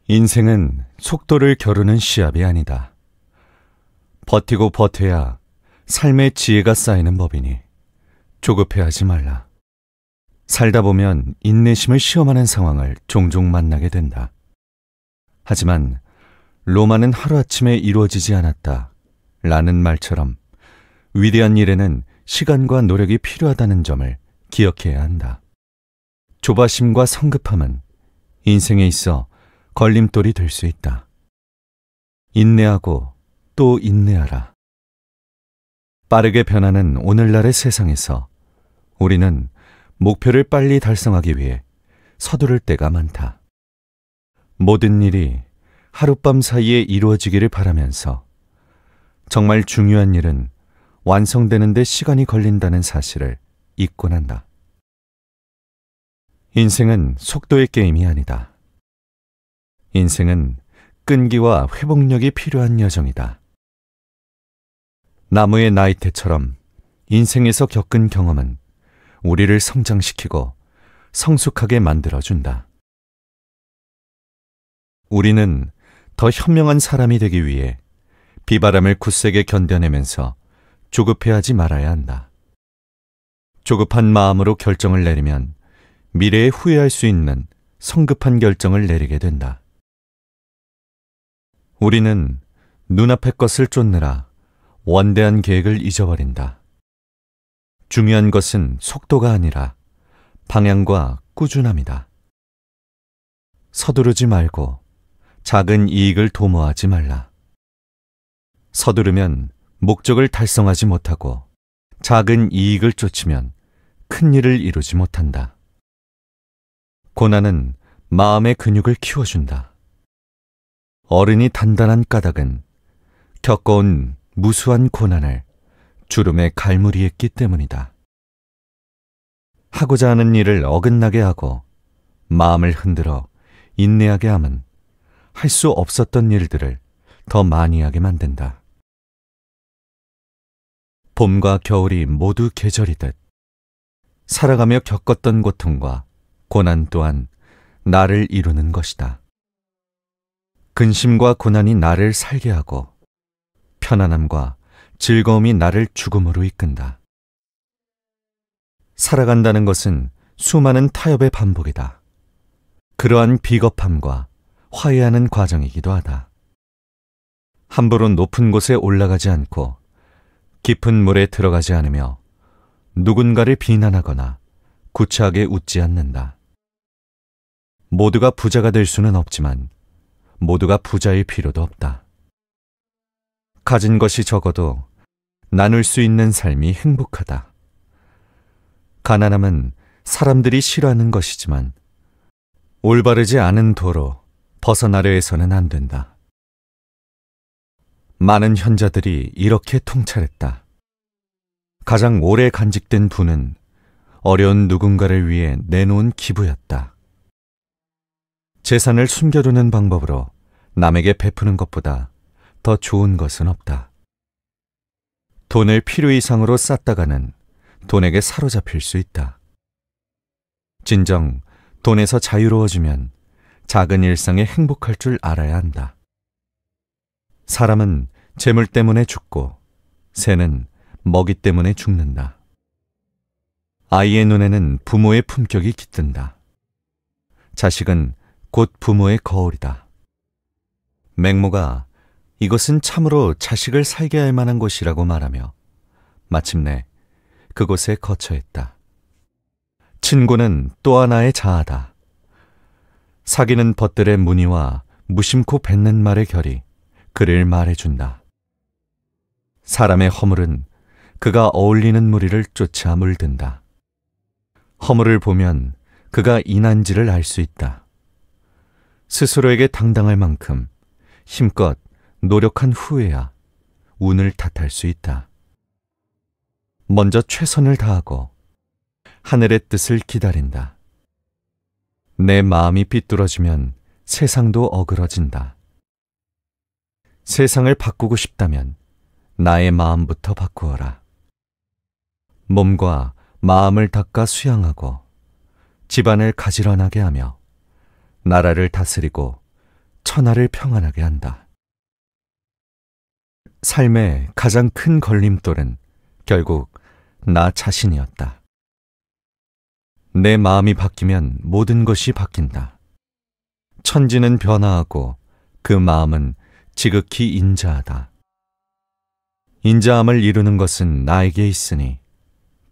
인생은 속도를 겨루는 시합이 아니다. 버티고 버텨야 삶의 지혜가 쌓이는 법이니 조급해하지 말라. 살다 보면 인내심을 시험하는 상황을 종종 만나게 된다. 하지만 로마는 하루아침에 이루어지지 않았다 라는 말처럼 위대한 일에는 시간과 노력이 필요하다는 점을 기억해야 한다. 조바심과 성급함은 인생에 있어 걸림돌이 될 수 있다. 인내하고 또 인내하라. 빠르게 변하는 오늘날의 세상에서 우리는 목표를 빨리 달성하기 위해 서두를 때가 많다. 모든 일이 하룻밤 사이에 이루어지기를 바라면서 정말 중요한 일은 완성되는 데 시간이 걸린다는 사실을 잊곤 한다. 인생은 속도의 게임이 아니다. 인생은 끈기와 회복력이 필요한 여정이다. 나무의 나이테처럼 인생에서 겪은 경험은 우리를 성장시키고 성숙하게 만들어준다. 우리는 더 현명한 사람이 되기 위해 비바람을 굳세게 견뎌내면서 조급해하지 말아야 한다. 조급한 마음으로 결정을 내리면 미래에 후회할 수 있는 성급한 결정을 내리게 된다. 우리는 눈앞의 것을 쫓느라 원대한 계획을 잊어버린다. 중요한 것은 속도가 아니라 방향과 꾸준함이다. 서두르지 말고 작은 이익을 도모하지 말라. 서두르면 목적을 달성하지 못하고 작은 이익을 쫓으면 큰 일을 이루지 못한다. 고난은 마음의 근육을 키워준다. 어른이 단단한 까닭은 겪어온 무수한 고난을 주름에 갈무리했기 때문이다. 하고자 하는 일을 어긋나게 하고 마음을 흔들어 인내하게 함은 할 수 없었던 일들을 더 많이 하게 만든다. 봄과 겨울이 모두 계절이듯 살아가며 겪었던 고통과 고난 또한 나를 이루는 것이다. 근심과 고난이 나를 살게 하고 편안함과 즐거움이 나를 죽음으로 이끈다. 살아간다는 것은 수많은 타협의 반복이다. 그러한 비겁함과 화해하는 과정이기도 하다. 함부로 높은 곳에 올라가지 않고 깊은 물에 들어가지 않으며 누군가를 비난하거나 구차하게 웃지 않는다. 모두가 부자가 될 수는 없지만 모두가 부자일 필요도 없다. 가진 것이 적어도 나눌 수 있는 삶이 행복하다. 가난함은 사람들이 싫어하는 것이지만 올바르지 않은 도로 벗어나려 해서는 안 된다. 많은 현자들이 이렇게 통찰했다. 가장 오래 간직된 부는 어려운 누군가를 위해 내놓은 기부였다. 재산을 숨겨두는 방법으로 남에게 베푸는 것보다 더 좋은 것은 없다. 돈을 필요 이상으로 쌓다가는 돈에게 사로잡힐 수 있다. 진정 돈에서 자유로워지면 작은 일상에 행복할 줄 알아야 한다. 사람은 재물 때문에 죽고 새는 먹이 때문에 죽는다. 아이의 눈에는 부모의 품격이 깃든다. 자식은 곧 부모의 거울이다. 맹모가 이것은 참으로 자식을 살게 할 만한 곳이라고 말하며 마침내 그곳에 거처했다. 친구는 또 하나의 자아다. 사귀는 벗들의 무늬와 무심코 뱉는 말의 결이 그를 말해준다. 사람의 허물은 그가 어울리는 무리를 쫓아 물든다. 허물을 보면 그가 인한지를 알 수 있다. 스스로에게 당당할 만큼 힘껏 노력한 후에야 운을 탓할 수 있다. 먼저 최선을 다하고 하늘의 뜻을 기다린다. 내 마음이 삐뚤어지면 세상도 어그러진다. 세상을 바꾸고 싶다면 나의 마음부터 바꾸어라. 몸과 마음을 닦아 수양하고 집안을 가지런하게 하며 나라를 다스리고 천하를 평안하게 한다. 삶의 가장 큰 걸림돌은 결국 나 자신이었다. 내 마음이 바뀌면 모든 것이 바뀐다. 천지는 변화하고 그 마음은 지극히 인자하다. 인자함을 이루는 것은 나에게 있으니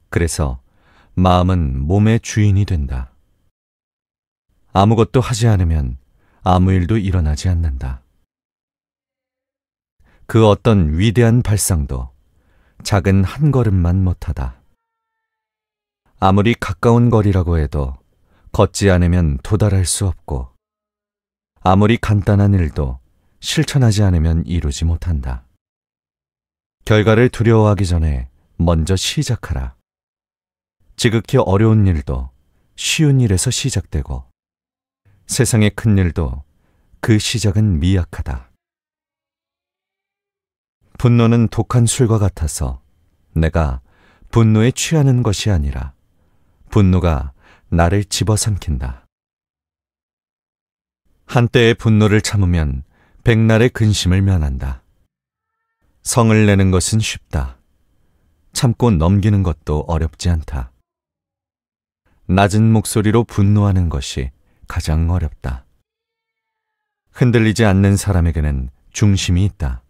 그래서 마음은 몸의 주인이 된다. 아무것도 하지 않으면 아무 일도 일어나지 않는다. 그 어떤 위대한 발상도 작은 한 걸음만 못하다. 아무리 가까운 거리라고 해도 걷지 않으면 도달할 수 없고 아무리 간단한 일도 실천하지 않으면 이루지 못한다. 결과를 두려워하기 전에 먼저 시작하라. 지극히 어려운 일도 쉬운 일에서 시작되고 세상의 큰 일도 그 시작은 미약하다. 분노는 독한 술과 같아서 내가 분노에 취하는 것이 아니라 분노가 나를 집어삼킨다. 한때의 분노를 참으면 백날의 근심을 면한다. 성을 내는 것은 쉽다. 참고 넘기는 것도 어렵지 않다. 낮은 목소리로 분노하는 것이 가장 어렵다. 흔들리지 않는 사람에게는 중심이 있다.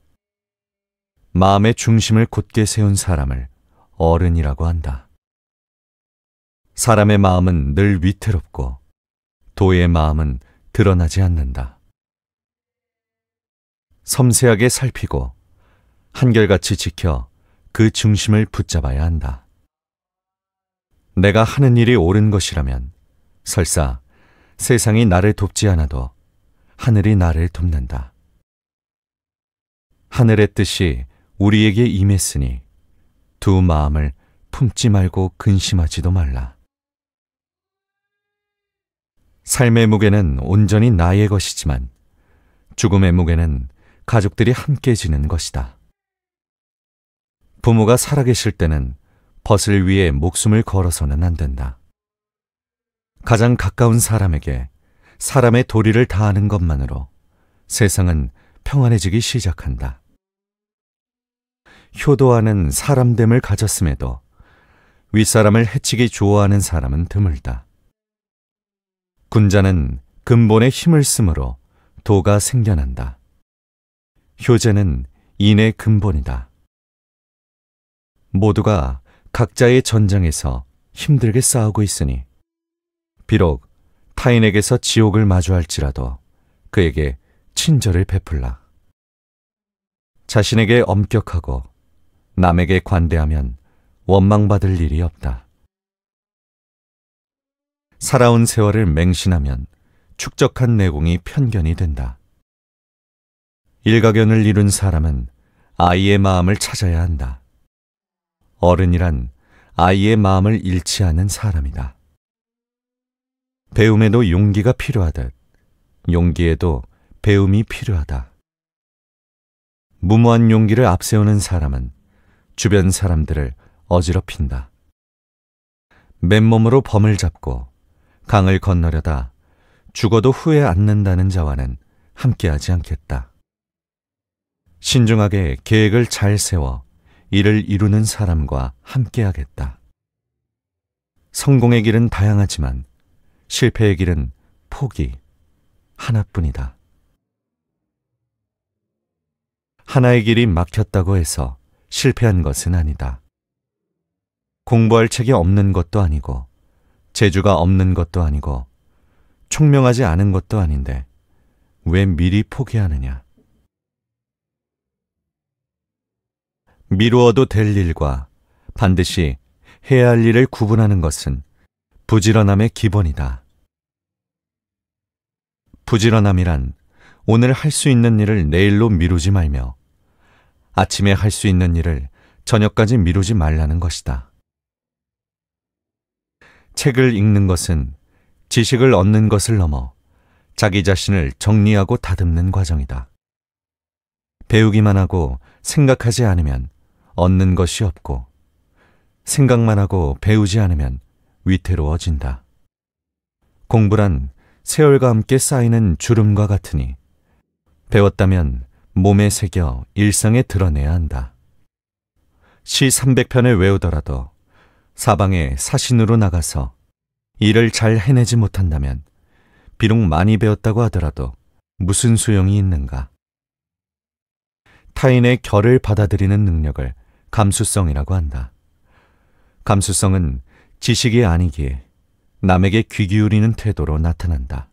마음의 중심을 곧게 세운 사람을 어른이라고 한다. 사람의 마음은 늘 위태롭고 도의 마음은 드러나지 않는다. 섬세하게 살피고 한결같이 지켜 그 중심을 붙잡아야 한다. 내가 하는 일이 옳은 것이라면 설사 세상이 나를 돕지 않아도 하늘이 나를 돕는다. 하늘의 뜻이 우리에게 임했으니 두 마음을 품지 말고 근심하지도 말라. 삶의 무게는 온전히 나의 것이지만 죽음의 무게는 가족들이 함께 지는 것이다. 부모가 살아계실 때는 벗을 위해 목숨을 걸어서는 안 된다. 가장 가까운 사람에게 사람의 도리를 다하는 것만으로 세상은 평안해지기 시작한다. 효도하는 사람됨을 가졌음에도 윗사람을 해치기 좋아하는 사람은 드물다. 군자는 근본에 힘을 쓰므로 도가 생겨난다. 효제는 인의 근본이다. 모두가 각자의 전장에서 힘들게 싸우고 있으니 비록 타인에게서 지옥을 마주할지라도 그에게 친절을 베풀라. 자신에게 엄격하고 남에게 관대하면 원망받을 일이 없다. 살아온 세월을 맹신하면 축적한 내공이 편견이 된다. 일가견을 이룬 사람은 아이의 마음을 찾아야 한다. 어른이란 아이의 마음을 잃지 않은 사람이다. 배움에도 용기가 필요하듯 용기에도 배움이 필요하다. 무모한 용기를 앞세우는 사람은 주변 사람들을 어지럽힌다. 맨몸으로 범을 잡고 강을 건너려다 죽어도 후회 않는다는 자와는 함께하지 않겠다. 신중하게 계획을 잘 세워 이를 이루는 사람과 함께하겠다. 성공의 길은 다양하지만 실패의 길은 포기 하나뿐이다. 하나의 길이 막혔다고 해서 실패한 것은 아니다. 공부할 책이 없는 것도 아니고 재주가 없는 것도 아니고 총명하지 않은 것도 아닌데 왜 미리 포기하느냐. 미루어도 될 일과 반드시 해야 할 일을 구분하는 것은 부지런함의 기본이다. 부지런함이란 오늘 할 수 있는 일을 내일로 미루지 말며 아침에 할 수 있는 일을 저녁까지 미루지 말라는 것이다. 책을 읽는 것은 지식을 얻는 것을 넘어 자기 자신을 정리하고 다듬는 과정이다. 배우기만 하고 생각하지 않으면 얻는 것이 없고 생각만 하고 배우지 않으면 위태로워진다. 공부란 세월과 함께 쌓이는 주름과 같으니 배웠다면 몸에 새겨 일상에 드러내야 한다. 시 300편을 외우더라도 사방에 사신으로 나가서 일을 잘 해내지 못한다면 비록 많이 배웠다고 하더라도 무슨 소용이 있는가? 타인의 결을 받아들이는 능력을 감수성이라고 한다. 감수성은 지식이 아니기에 남에게 귀 기울이는 태도로 나타난다.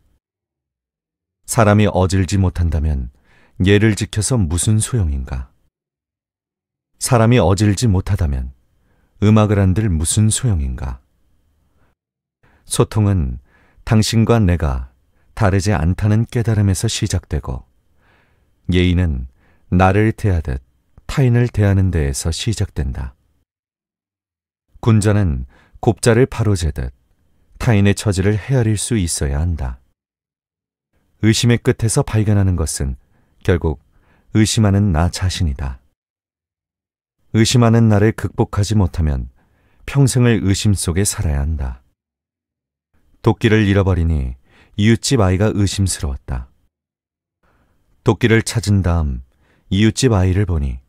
사람이 어질지 못한다면 예를 지켜서 무슨 소용인가? 사람이 어질지 못하다면 음악을 한들 무슨 소용인가? 소통은 당신과 내가 다르지 않다는 깨달음에서 시작되고, 예의는 나를 대하듯 타인을 대하는 데에서 시작된다. 군자는 곱자를 바로재듯 타인의 처지를 헤아릴 수 있어야 한다. 의심의 끝에서 발견하는 것은 결국 의심하는 나 자신이다. 의심하는 나를 극복하지 못하면 평생을 의심 속에 살아야 한다. 도끼를 잃어버리니 이웃집 아이가 의심스러웠다. 도끼를 찾은 다음 이웃집 아이를 보니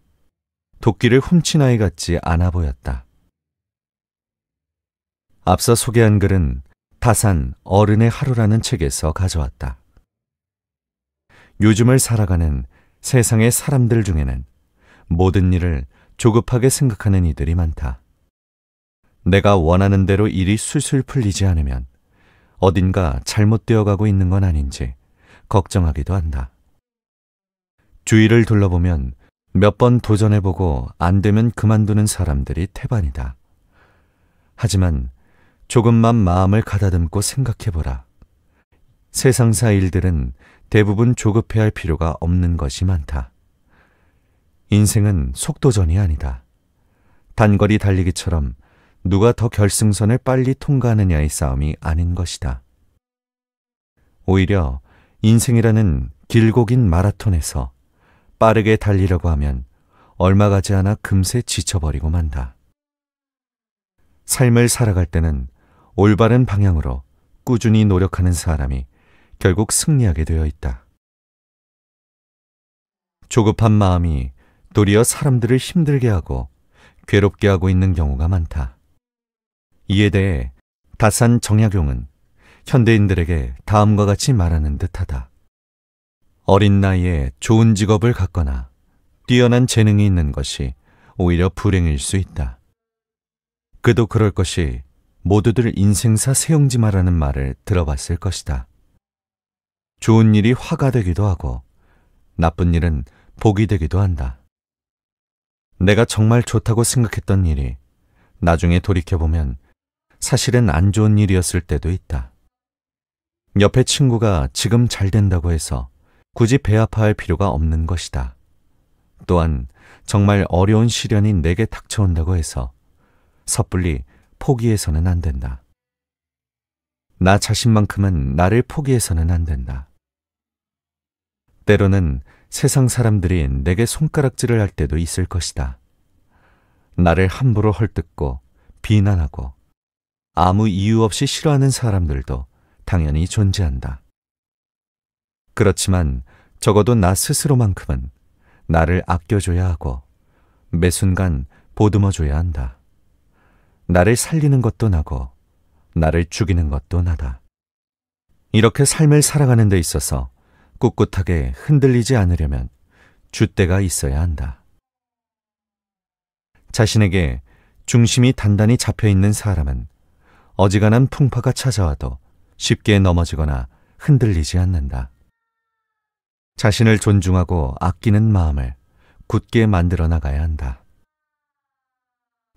도끼를 훔친 아이 같지 않아 보였다. 앞서 소개한 글은 다산 어른의 하루라는 책에서 가져왔다. 요즘을 살아가는 세상의 사람들 중에는 모든 일을 조급하게 생각하는 이들이 많다. 내가 원하는 대로 일이 술술 풀리지 않으면 어딘가 잘못되어 가고 있는 건 아닌지 걱정하기도 한다. 주위를 둘러보면 몇 번 도전해보고 안 되면 그만두는 사람들이 태반이다. 하지만 조금만 마음을 가다듬고 생각해보라. 세상사 일들은 대부분 조급해할 필요가 없는 것이 많다. 인생은 속도전이 아니다. 단거리 달리기처럼 누가 더 결승선을 빨리 통과하느냐의 싸움이 아닌 것이다. 오히려 인생이라는 길고 긴 마라톤에서 빠르게 달리려고 하면 얼마 가지 않아 금세 지쳐버리고 만다. 삶을 살아갈 때는 올바른 방향으로 꾸준히 노력하는 사람이 결국 승리하게 되어 있다. 조급한 마음이 도리어 사람들을 힘들게 하고 괴롭게 하고 있는 경우가 많다. 이에 대해 다산 정약용은 현대인들에게 다음과 같이 말하는 듯하다. 어린 나이에 좋은 직업을 갖거나 뛰어난 재능이 있는 것이 오히려 불행일 수 있다. 그도 그럴 것이 모두들 인생사 세용지마라는 말을 들어봤을 것이다. 좋은 일이 화가 되기도 하고 나쁜 일은 복이 되기도 한다. 내가 정말 좋다고 생각했던 일이 나중에 돌이켜보면 사실은 안 좋은 일이었을 때도 있다. 옆에 친구가 지금 잘 된다고 해서 굳이 배 아파할 필요가 없는 것이다. 또한 정말 어려운 시련이 내게 닥쳐온다고 해서 섣불리 포기해서는 안 된다. 나 자신만큼은 나를 포기해서는 안 된다. 때로는 세상 사람들이 내게 손가락질을 할 때도 있을 것이다. 나를 함부로 헐뜯고 비난하고 아무 이유 없이 싫어하는 사람들도 당연히 존재한다. 그렇지만 적어도 나 스스로만큼은 나를 아껴줘야 하고 매 순간 보듬어줘야 한다. 나를 살리는 것도 나고 나를 죽이는 것도 나다. 이렇게 삶을 살아가는 데 있어서 꿋꿋하게 흔들리지 않으려면 줏대가 있어야 한다. 자신에게 중심이 단단히 잡혀있는 사람은 어지간한 풍파가 찾아와도 쉽게 넘어지거나 흔들리지 않는다. 자신을 존중하고 아끼는 마음을 굳게 만들어 나가야 한다.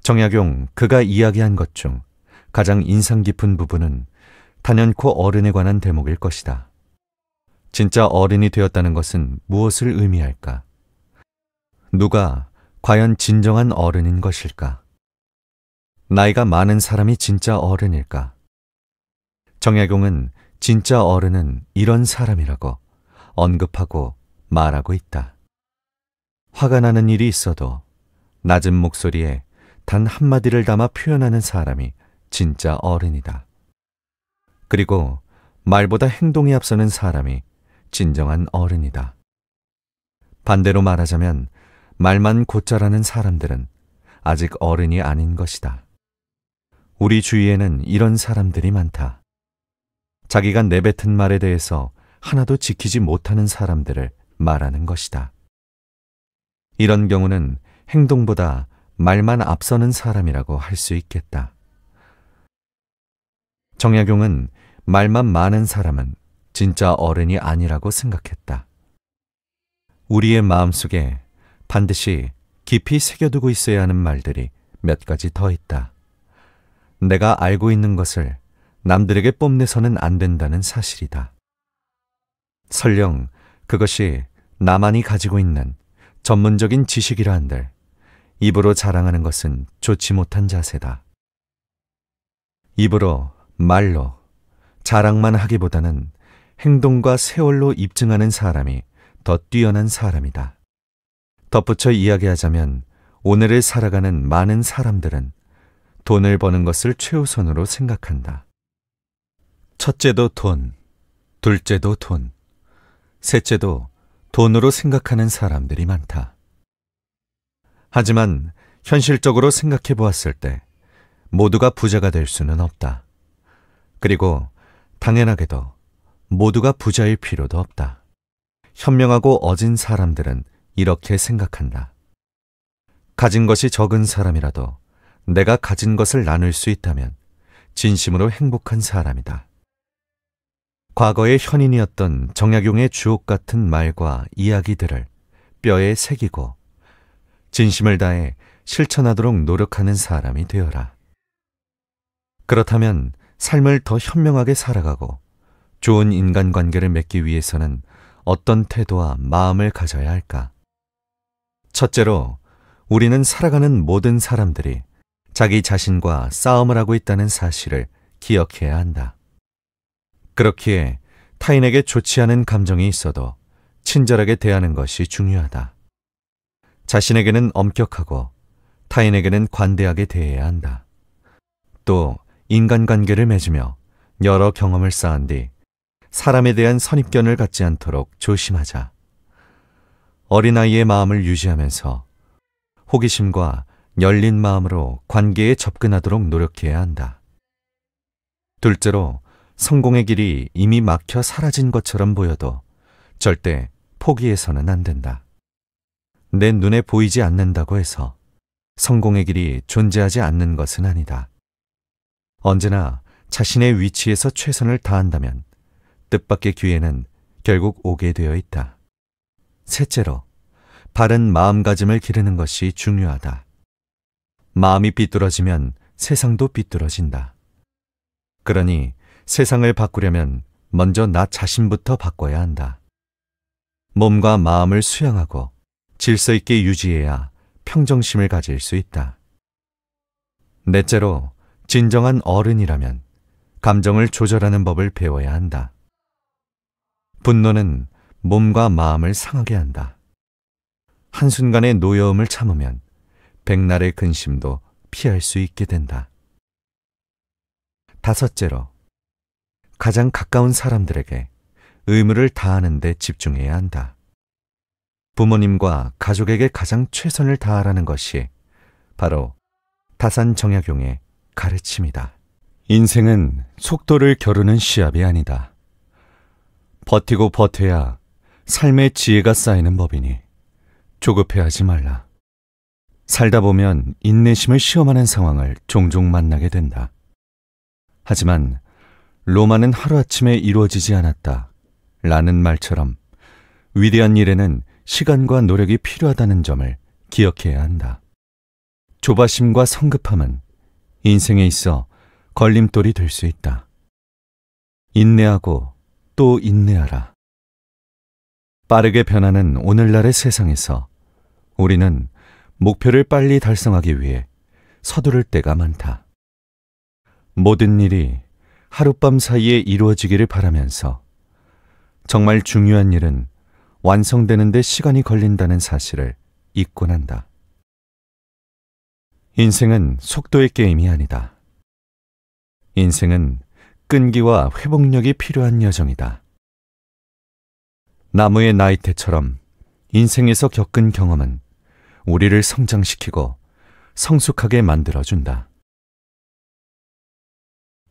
정약용 그가 이야기한 것 중 가장 인상 깊은 부분은 단연코 어른에 관한 대목일 것이다. 진짜 어른이 되었다는 것은 무엇을 의미할까? 누가 과연 진정한 어른인 것일까? 나이가 많은 사람이 진짜 어른일까? 정약용은 진짜 어른은 이런 사람이라고 언급하고 말하고 있다. 화가 나는 일이 있어도 낮은 목소리에 단 한마디를 담아 표현하는 사람이 진짜 어른이다. 그리고 말보다 행동이 앞서는 사람이 진정한 어른이다. 반대로 말하자면 말만 곧잘하는 사람들은 아직 어른이 아닌 것이다. 우리 주위에는 이런 사람들이 많다. 자기가 내뱉은 말에 대해서 하나도 지키지 못하는 사람들을 말하는 것이다. 이런 경우는 행동보다 말만 앞서는 사람이라고 할 수 있겠다. 정약용은 말만 많은 사람은 진짜 어른이 아니라고 생각했다. 우리의 마음속에 반드시 깊이 새겨두고 있어야 하는 말들이 몇 가지 더 있다. 내가 알고 있는 것을 남들에게 뽐내서는 안 된다는 사실이다. 설령 그것이 나만이 가지고 있는 전문적인 지식이라 한들 입으로 자랑하는 것은 좋지 못한 자세다. 입으로, 말로 자랑만 하기보다는 행동과 세월로 입증하는 사람이 더 뛰어난 사람이다. 덧붙여 이야기하자면 오늘을 살아가는 많은 사람들은 돈을 버는 것을 최우선으로 생각한다. 첫째도 돈, 둘째도 돈, 셋째도 돈으로 생각하는 사람들이 많다. 하지만 현실적으로 생각해 보았을 때 모두가 부자가 될 수는 없다. 그리고 당연하게도 모두가 부자일 필요도 없다. 현명하고 어진 사람들은 이렇게 생각한다. 가진 것이 적은 사람이라도 내가 가진 것을 나눌 수 있다면 진심으로 행복한 사람이다. 과거의 현인이었던 정약용의 주옥 같은 말과 이야기들을 뼈에 새기고 진심을 다해 실천하도록 노력하는 사람이 되어라. 그렇다면 삶을 더 현명하게 살아가고 좋은 인간관계를 맺기 위해서는 어떤 태도와 마음을 가져야 할까? 첫째로, 우리는 살아가는 모든 사람들이 자기 자신과 싸움을 하고 있다는 사실을 기억해야 한다. 그렇기에 타인에게 좋지 않은 감정이 있어도 친절하게 대하는 것이 중요하다. 자신에게는 엄격하고 타인에게는 관대하게 대해야 한다. 또 인간관계를 맺으며 여러 경험을 쌓은 뒤 사람에 대한 선입견을 갖지 않도록 조심하자. 어린아이의 마음을 유지하면서 호기심과 열린 마음으로 관계에 접근하도록 노력해야 한다. 둘째로, 성공의 길이 이미 막혀 사라진 것처럼 보여도 절대 포기해서는 안 된다. 내 눈에 보이지 않는다고 해서 성공의 길이 존재하지 않는 것은 아니다. 언제나 자신의 위치에서 최선을 다한다면 뜻밖의 기회는 결국 오게 되어 있다. 셋째로, 바른 마음가짐을 기르는 것이 중요하다. 마음이 삐뚤어지면 세상도 삐뚤어진다. 그러니 세상을 바꾸려면 먼저 나 자신부터 바꿔야 한다. 몸과 마음을 수양하고 질서 있게 유지해야 평정심을 가질 수 있다. 넷째로, 진정한 어른이라면 감정을 조절하는 법을 배워야 한다. 분노는 몸과 마음을 상하게 한다. 한순간의 노여움을 참으면 백날의 근심도 피할 수 있게 된다. 다섯째로, 가장 가까운 사람들에게 의무를 다하는 데 집중해야 한다. 부모님과 가족에게 가장 최선을 다하라는 것이 바로 다산 정약용의 가르침이다. 인생은 속도를 겨루는 시합이 아니다. 버티고 버텨야 삶의 지혜가 쌓이는 법이니 조급해하지 말라. 살다 보면 인내심을 시험하는 상황을 종종 만나게 된다. 하지만 로마는 하루아침에 이루어지지 않았다 라는 말처럼 위대한 일에는 시간과 노력이 필요하다는 점을 기억해야 한다. 조바심과 성급함은 인생에 있어 걸림돌이 될 수 있다. 인내하고 또 인내하라. 빠르게 변하는 오늘날의 세상에서 우리는 목표를 빨리 달성하기 위해 서두를 때가 많다. 모든 일이 하룻밤 사이에 이루어지기를 바라면서 정말 중요한 일은 완성되는 데 시간이 걸린다는 사실을 잊곤 한다. 인생은 속도의 게임이 아니다. 인생은 끈기와 회복력이 필요한 여정이다. 나무의 나이테처럼 인생에서 겪은 경험은 우리를 성장시키고 성숙하게 만들어준다.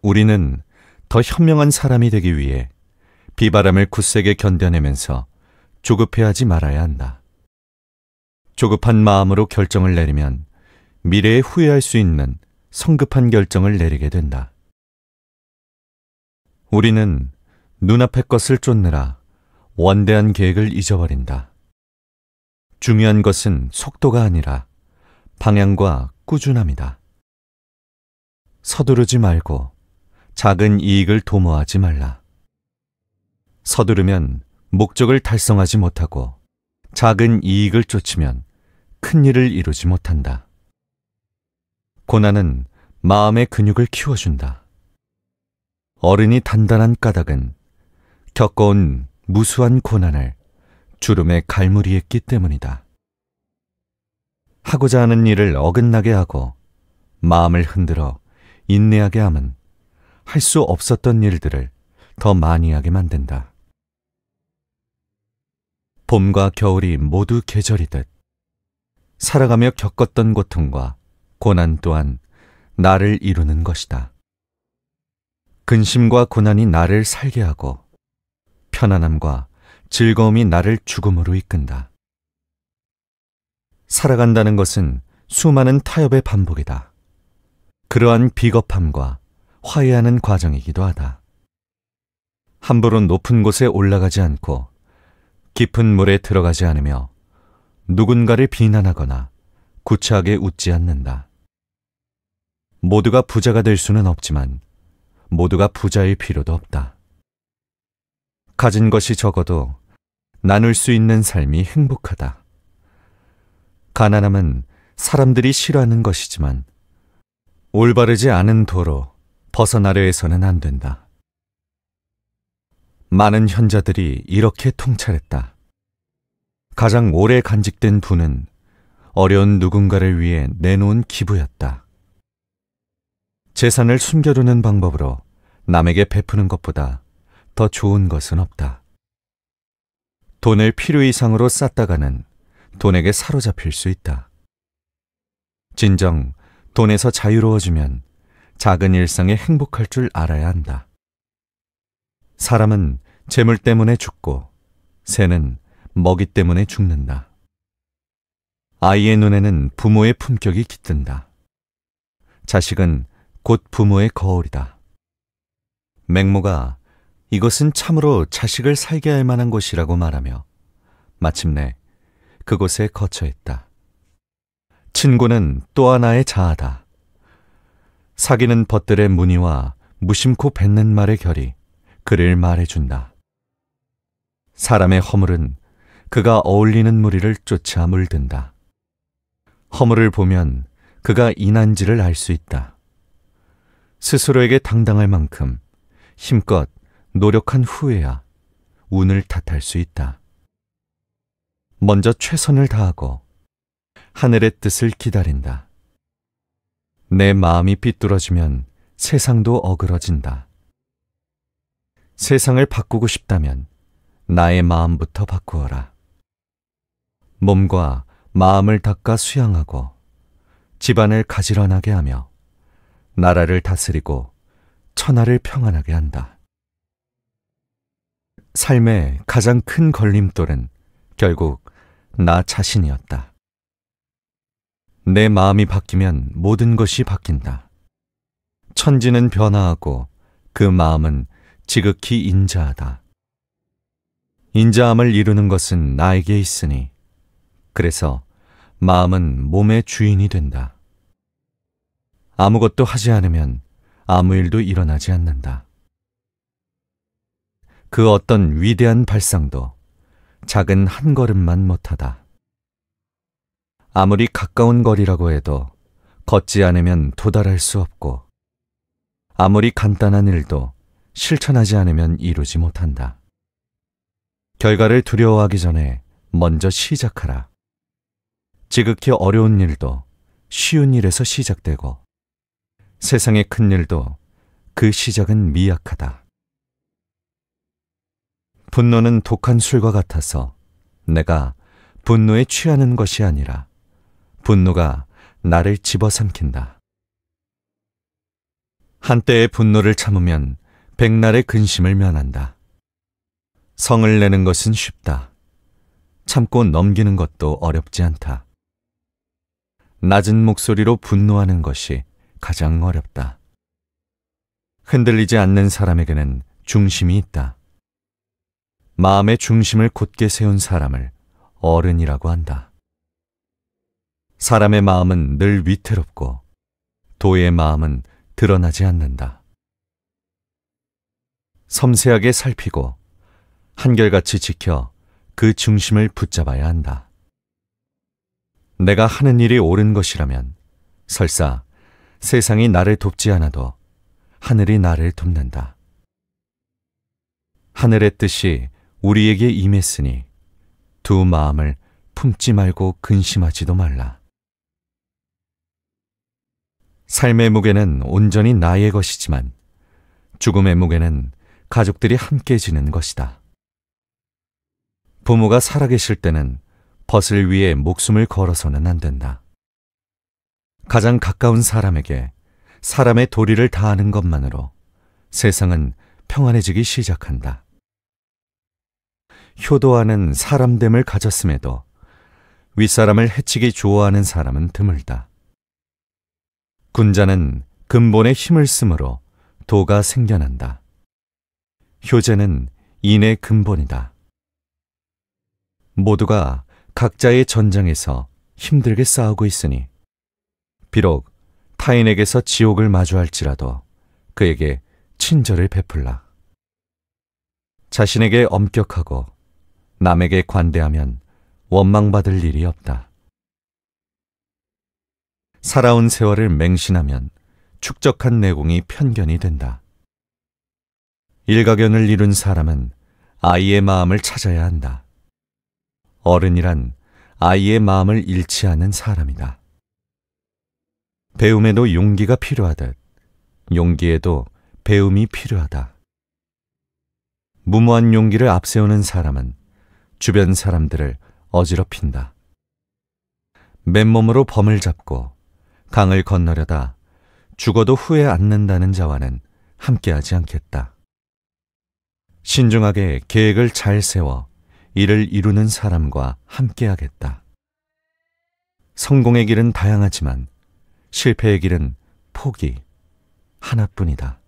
우리는 더 현명한 사람이 되기 위해 비바람을 굳세게 견뎌내면서 조급해하지 말아야 한다. 조급한 마음으로 결정을 내리면 미래에 후회할 수 있는 성급한 결정을 내리게 된다. 우리는 눈앞의 것을 쫓느라 원대한 계획을 잊어버린다. 중요한 것은 속도가 아니라 방향과 꾸준함이다. 서두르지 말고 작은 이익을 도모하지 말라. 서두르면 목적을 달성하지 못하고 작은 이익을 쫓으면 큰 일을 이루지 못한다. 고난은 마음의 근육을 키워준다. 어른이 단단한 까닭은 겪어온 무수한 고난을 주름에 갈무리했기 때문이다. 하고자 하는 일을 어긋나게 하고 마음을 흔들어 인내하게 함은 할 수 없었던 일들을 더 많이 하게 만든다. 봄과 겨울이 모두 계절이듯 살아가며 겪었던 고통과 고난 또한 나를 이루는 것이다. 근심과 고난이 나를 살게 하고 편안함과 즐거움이 나를 죽음으로 이끈다. 살아간다는 것은 수많은 타협의 반복이다. 그러한 비겁함과 화해하는 과정이기도 하다. 함부로 높은 곳에 올라가지 않고 깊은 물에 들어가지 않으며 누군가를 비난하거나 구차하게 웃지 않는다. 모두가 부자가 될 수는 없지만 모두가 부자일 필요도 없다. 가진 것이 적어도 나눌 수 있는 삶이 행복하다. 가난함은 사람들이 싫어하는 것이지만 올바르지 않은 도로 벗어나려 해서는 안 된다. 많은 현자들이 이렇게 통찰했다. 가장 오래 간직된 부는 어려운 누군가를 위해 내놓은 기부였다. 재산을 숨겨두는 방법으로 남에게 베푸는 것보다 더 좋은 것은 없다. 돈을 필요 이상으로 쌓다가는 돈에게 사로잡힐 수 있다. 진정 돈에서 자유로워지면 작은 일상에 행복할 줄 알아야 한다. 사람은 재물 때문에 죽고 새는 먹이 때문에 죽는다. 아이의 눈에는 부모의 품격이 깃든다. 자식은 곧 부모의 거울이다. 맹모가 이것은 참으로 자식을 살게 할 만한 곳이라고 말하며 마침내 그곳에 거처했다. 친구는 또 하나의 자아다. 사귀는 벗들의 무늬와 무심코 뱉는 말의 결이 그를 말해준다. 사람의 허물은 그가 어울리는 무리를 쫓아 물든다. 허물을 보면 그가 인한지를 알 수 있다. 스스로에게 당당할 만큼 힘껏 노력한 후에야 운을 탓할 수 있다. 먼저 최선을 다하고 하늘의 뜻을 기다린다. 내 마음이 삐뚤어지면 세상도 어그러진다. 세상을 바꾸고 싶다면 나의 마음부터 바꾸어라. 몸과 마음을 닦아 수양하고 집안을 가지런하게 하며 나라를 다스리고 천하를 평안하게 한다. 삶의 가장 큰 걸림돌은 결국 나 자신이었다. 내 마음이 바뀌면 모든 것이 바뀐다. 천지는 변화하고 그 마음은 지극히 인자하다. 인자함을 이루는 것은 나에게 있으니 그래서 마음은 몸의 주인이 된다. 아무것도 하지 않으면 아무 일도 일어나지 않는다. 그 어떤 위대한 발상도 작은 한 걸음만 못하다. 아무리 가까운 거리라고 해도 걷지 않으면 도달할 수 없고 아무리 간단한 일도 실천하지 않으면 이루지 못한다. 결과를 두려워하기 전에 먼저 시작하라. 지극히 어려운 일도 쉬운 일에서 시작되고 세상의 큰 일도 그 시작은 미약하다. 분노는 독한 술과 같아서 내가 분노에 취하는 것이 아니라 분노가 나를 집어삼킨다. 한때의 분노를 참으면 백날의 근심을 면한다. 성을 내는 것은 쉽다. 참고 넘기는 것도 어렵지 않다. 낮은 목소리로 분노하는 것이 가장 어렵다. 흔들리지 않는 사람에게는 중심이 있다. 마음의 중심을 곧게 세운 사람을 어른이라고 한다. 사람의 마음은 늘 위태롭고 도의 마음은 드러나지 않는다. 섬세하게 살피고 한결같이 지켜 그 중심을 붙잡아야 한다. 내가 하는 일이 옳은 것이라면 설사 세상이 나를 돕지 않아도 하늘이 나를 돕는다. 하늘의 뜻이 우리에게 임했으니 두 마음을 품지 말고 근심하지도 말라. 삶의 무게는 온전히 나의 것이지만 죽음의 무게는 가족들이 함께 지는 것이다. 부모가 살아계실 때는 벗을 위해 목숨을 걸어서는 안 된다. 가장 가까운 사람에게 사람의 도리를 다하는 것만으로 세상은 평안해지기 시작한다. 효도하는 사람됨을 가졌음에도 윗사람을 해치기 좋아하는 사람은 드물다. 군자는 근본에 힘을 쓰므로 도가 생겨난다. 효제는 인의 근본이다. 모두가 각자의 전장에서 힘들게 싸우고 있으니 비록 타인에게서 지옥을 마주할지라도 그에게 친절을 베풀라. 자신에게 엄격하고 남에게 관대하면 원망받을 일이 없다. 살아온 세월을 맹신하면 축적한 내공이 편견이 된다. 일가견을 이룬 사람은 아이의 마음을 찾아야 한다. 어른이란 아이의 마음을 잃지 않은 사람이다. 배움에도 용기가 필요하듯 용기에도 배움이 필요하다. 무모한 용기를 앞세우는 사람은 주변 사람들을 어지럽힌다. 맨몸으로 범을 잡고 강을 건너려다 죽어도 후회 않는다는 자와는 함께하지 않겠다. 신중하게 계획을 잘 세워 이를 이루는 사람과 함께하겠다. 성공의 길은 다양하지만 실패의 길은 포기 하나뿐이다.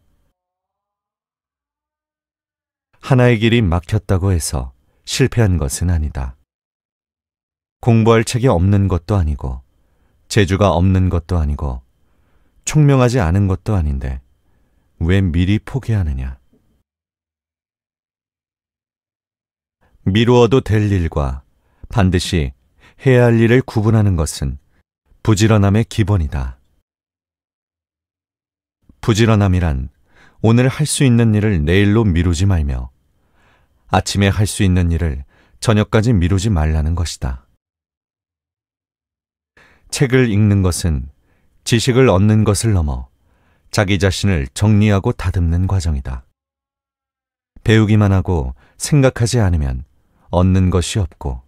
하나의 길이 막혔다고 해서 실패한 것은 아니다. 공부할 책이 없는 것도 아니고 재주가 없는 것도 아니고 총명하지 않은 것도 아닌데 왜 미리 포기하느냐. 미루어도 될 일과 반드시 해야 할 일을 구분하는 것은 부지런함의 기본이다. 부지런함이란 오늘 할 수 있는 일을 내일로 미루지 말며 아침에 할 수 있는 일을 저녁까지 미루지 말라는 것이다. 책을 읽는 것은 지식을 얻는 것을 넘어 자기 자신을 정리하고 다듬는 과정이다. 배우기만 하고 생각하지 않으면 얻는 것이 없고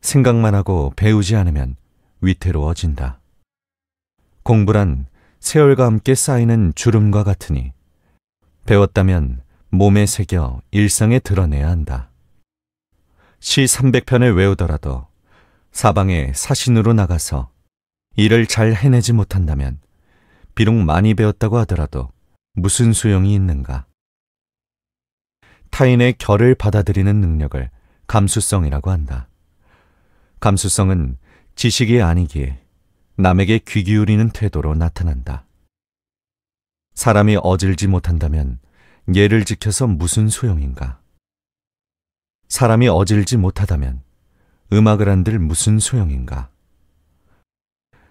생각만 하고 배우지 않으면 위태로워진다. 공부란 세월과 함께 쌓이는 주름과 같으니 배웠다면 몸에 새겨 일상에 드러내야 한다. 시 300편을 외우더라도 사방에 사신으로 나가서 일을 잘 해내지 못한다면 비록 많이 배웠다고 하더라도 무슨 소용이 있는가. 타인의 결을 받아들이는 능력을 감수성이라고 한다. 감수성은 지식이 아니기에 남에게 귀 기울이는 태도로 나타난다. 사람이 어질지 못한다면 예를 지켜서 무슨 소용인가. 사람이 어질지 못하다면 음악을 한들 무슨 소용인가.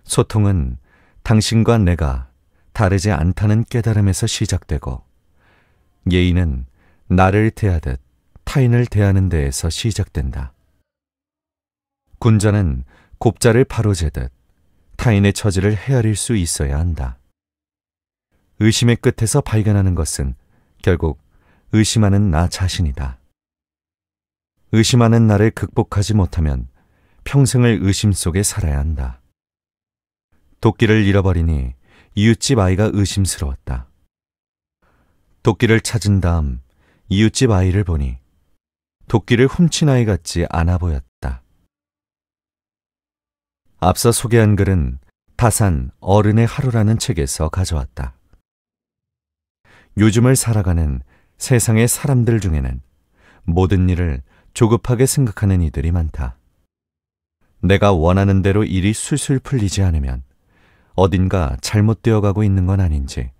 소통은 당신과 내가 다르지 않다는 깨달음에서 시작되고 예의는 나를 대하듯 타인을 대하는 데에서 시작된다. 군자는 곱자를 바로재듯 타인의 처지를 헤아릴 수 있어야 한다. 의심의 끝에서 발견하는 것은 결국 의심하는 나 자신이다. 의심하는 나를 극복하지 못하면 평생을 의심 속에 살아야 한다. 도끼를 잃어버리니 이웃집 아이가 의심스러웠다. 도끼를 찾은 다음 이웃집 아이를 보니 도끼를 훔친 아이 같지 않아 보였다. 앞서 소개한 글은 다산 어른의 하루라는 책에서 가져왔다. 요즘을 살아가는 세상의 사람들 중에는 모든 일을 조급하게 생각하는 이들이 많다. 내가 원하는 대로 일이 술술 풀리지 않으면 어딘가 잘못되어 가고 있는 건 아닌지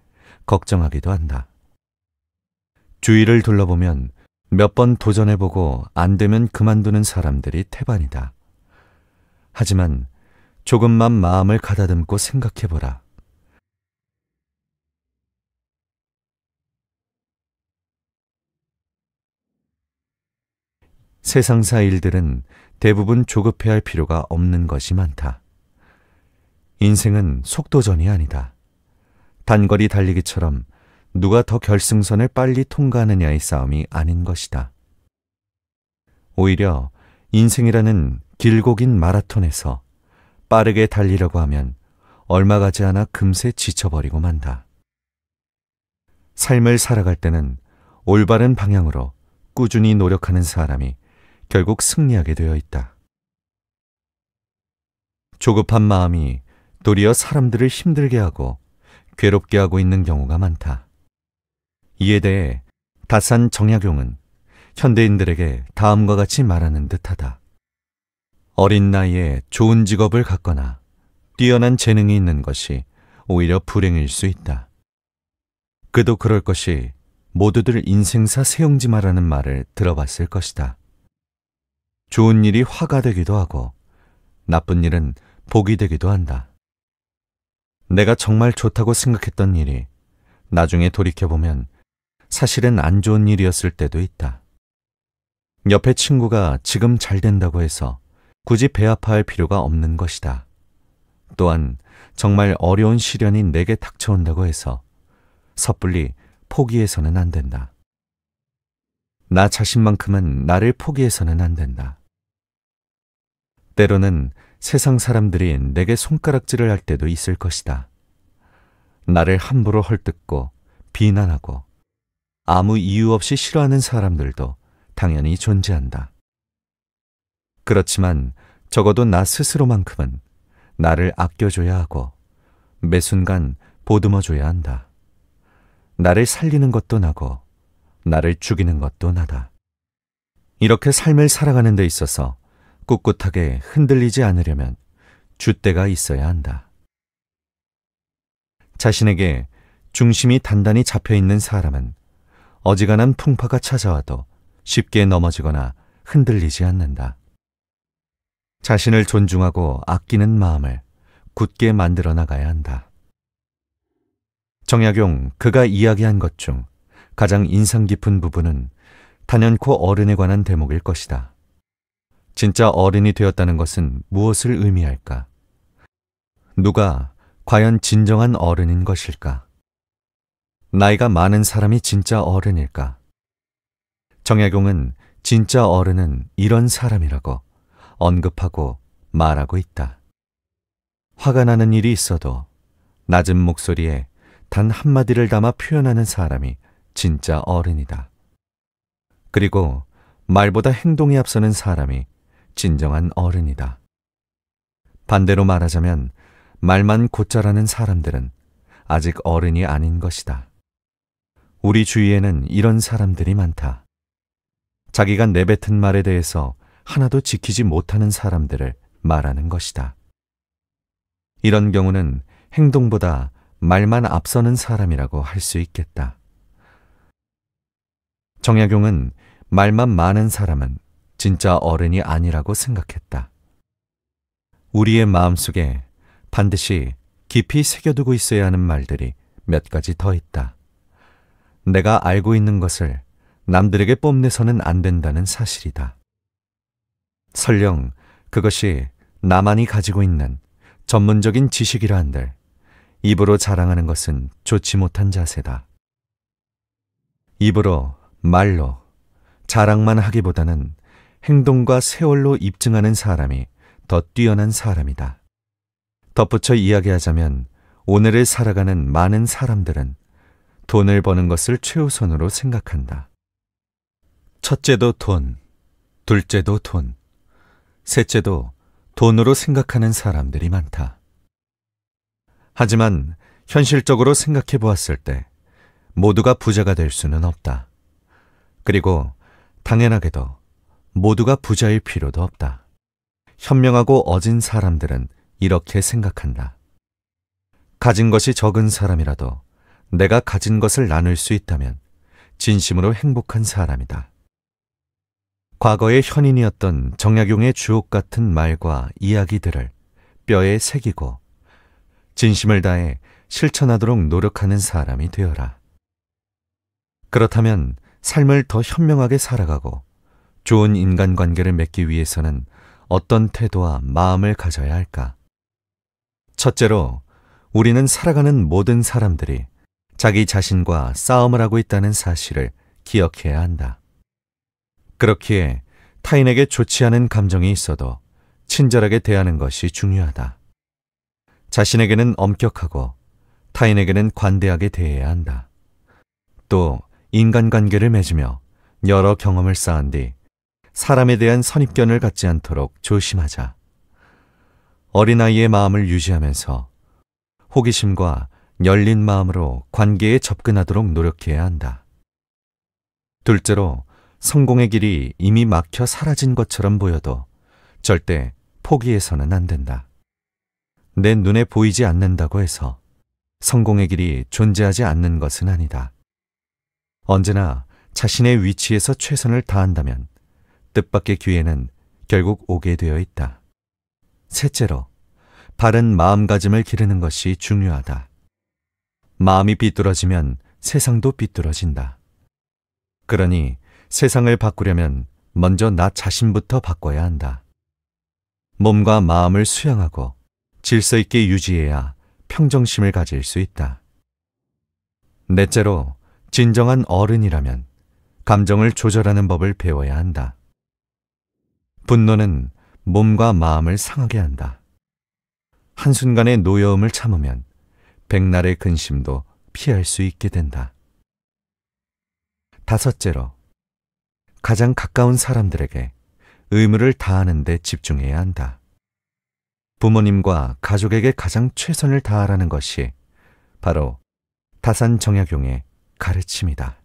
걱정하기도 한다. 주위를 둘러보면 몇 번 도전해보고 안 되면 그만두는 사람들이 태반이다. 하지만 조금만 마음을 가다듬고 생각해보라. 세상사 일들은 대부분 조급해할 필요가 없는 것이 많다. 인생은 속도전이 아니다. 단거리 달리기처럼 누가 더 결승선을 빨리 통과하느냐의 싸움이 아닌 것이다. 오히려 인생이라는 길고 긴 마라톤에서 빠르게 달리려고 하면 얼마 가지 않아 금세 지쳐버리고 만다. 삶을 살아갈 때는 올바른 방향으로 꾸준히 노력하는 사람이 결국 승리하게 되어 있다. 조급한 마음이 도리어 사람들을 힘들게 하고 괴롭게 하고 있는 경우가 많다. 이에 대해 다산 정약용은 현대인들에게 다음과 같이 말하는 듯하다. 어린 나이에 좋은 직업을 갖거나 뛰어난 재능이 있는 것이 오히려 불행일 수 있다. 그도 그럴 것이 모두들 인생사 세용지 마라는 말을 들어봤을 것이다. 좋은 일이 화가 되기도 하고 나쁜 일은 복이 되기도 한다. 내가 정말 좋다고 생각했던 일이 나중에 돌이켜보면 사실은 안 좋은 일이었을 때도 있다. 옆에 친구가 지금 잘 된다고 해서 굳이 배 아파할 필요가 없는 것이다. 또한 정말 어려운 시련이 내게 닥쳐온다고 해서 섣불리 포기해서는 안 된다. 나 자신만큼은 나를 포기해서는 안 된다. 때로는 세상 사람들이 내게 손가락질을 할 때도 있을 것이다. 나를 함부로 헐뜯고 비난하고 아무 이유 없이 싫어하는 사람들도 당연히 존재한다. 그렇지만 적어도 나 스스로만큼은 나를 아껴줘야 하고 매 순간 보듬어줘야 한다. 나를 살리는 것도 나고 나를 죽이는 것도 나다. 이렇게 삶을 살아가는 데 있어서 꿋꿋하게 흔들리지 않으려면 줏대가 있어야 한다. 자신에게 중심이 단단히 잡혀있는 사람은 어지간한 풍파가 찾아와도 쉽게 넘어지거나 흔들리지 않는다. 자신을 존중하고 아끼는 마음을 굳게 만들어 나가야 한다. 정약용 그가 이야기한 것 중 가장 인상 깊은 부분은 단연코 어른에 관한 대목일 것이다. 진짜 어른이 되었다는 것은 무엇을 의미할까? 누가 과연 진정한 어른인 것일까? 나이가 많은 사람이 진짜 어른일까? 정약용은 진짜 어른은 이런 사람이라고 언급하고 말하고 있다. 화가 나는 일이 있어도 낮은 목소리에 단 한마디를 담아 표현하는 사람이 진짜 어른이다. 그리고 말보다 행동이 앞서는 사람이 진정한 어른이다. 반대로 말하자면 말만 곧잘하는 사람들은 아직 어른이 아닌 것이다. 우리 주위에는 이런 사람들이 많다. 자기가 내뱉은 말에 대해서 하나도 지키지 못하는 사람들을 말하는 것이다. 이런 경우는 행동보다 말만 앞서는 사람이라고 할 수 있겠다. 정약용은 말만 많은 사람은 진짜 어른이 아니라고 생각했다. 우리의 마음속에 반드시 깊이 새겨두고 있어야 하는 말들이 몇 가지 더 있다. 내가 알고 있는 것을 남들에게 뽐내서는 안 된다는 사실이다. 설령 그것이 나만이 가지고 있는 전문적인 지식이라 한들 입으로 자랑하는 것은 좋지 못한 자세다. 입으로, 말로 자랑만 하기보다는 행동과 세월로 입증하는 사람이 더 뛰어난 사람이다. 덧붙여 이야기하자면 오늘을 살아가는 많은 사람들은 돈을 버는 것을 최우선으로 생각한다. 첫째도 돈, 둘째도 돈, 셋째도 돈으로 생각하는 사람들이 많다. 하지만 현실적으로 생각해 보았을 때 모두가 부자가 될 수는 없다. 그리고 당연하게도 모두가 부자일 필요도 없다. 현명하고 어진 사람들은 이렇게 생각한다. 가진 것이 적은 사람이라도 내가 가진 것을 나눌 수 있다면 진심으로 행복한 사람이다. 과거의 현인이었던 정약용의 주옥 같은 말과 이야기들을 뼈에 새기고 진심을 다해 실천하도록 노력하는 사람이 되어라. 그렇다면 삶을 더 현명하게 살아가고 좋은 인간관계를 맺기 위해서는 어떤 태도와 마음을 가져야 할까? 첫째로, 우리는 살아가는 모든 사람들이 자기 자신과 싸움을 하고 있다는 사실을 기억해야 한다. 그렇기에 타인에게 좋지 않은 감정이 있어도 친절하게 대하는 것이 중요하다. 자신에게는 엄격하고 타인에게는 관대하게 대해야 한다. 또 인간관계를 맺으며 여러 경험을 쌓은 뒤 사람에 대한 선입견을 갖지 않도록 조심하자. 어린아이의 마음을 유지하면서 호기심과 열린 마음으로 관계에 접근하도록 노력해야 한다. 둘째로, 성공의 길이 이미 막혀 사라진 것처럼 보여도 절대 포기해서는 안 된다. 내 눈에 보이지 않는다고 해서 성공의 길이 존재하지 않는 것은 아니다. 언제나 자신의 위치에서 최선을 다한다면 뜻밖의 기회는 결국 오게 되어 있다. 셋째로, 바른 마음가짐을 기르는 것이 중요하다. 마음이 비뚤어지면 세상도 비뚤어진다. 그러니 세상을 바꾸려면 먼저 나 자신부터 바꿔야 한다. 몸과 마음을 수양하고 질서 있게 유지해야 평정심을 가질 수 있다. 넷째로, 진정한 어른이라면 감정을 조절하는 법을 배워야 한다. 분노는 몸과 마음을 상하게 한다. 한순간의 노여움을 참으면 백날의 근심도 피할 수 있게 된다. 다섯째로, 가장 가까운 사람들에게 의무를 다하는 데 집중해야 한다. 부모님과 가족에게 가장 최선을 다하라는 것이 바로 다산 정약용의 가르침이다.